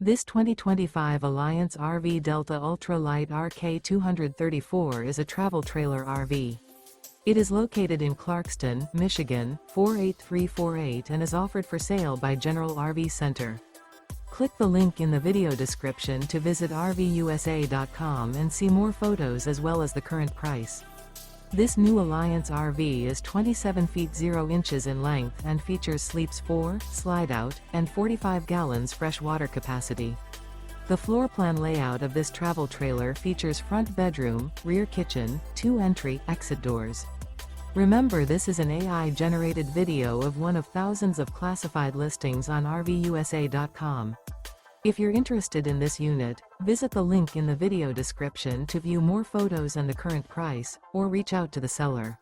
This 2025 Alliance RV Delta Ultra Lite RK234 is a travel trailer RV. It is located in Clarkston, Michigan, 48348 and is offered for sale by General RV Center. Click the link in the video description to visit RVUSA.com and see more photos as well as the current price. This new Alliance RV is 27 feet 0 inches in length and features sleeps 4, Slideout, and 45 gallons fresh water capacity. The floor plan layout of this travel trailer features front bedroom, rear kitchen, 2 entry/exit doors. Remember, this is an AI-generated video of one of thousands of classified listings on RVUSA.com. If you're interested in this unit, visit the link in the video description to view more photos and the current price, or reach out to the seller.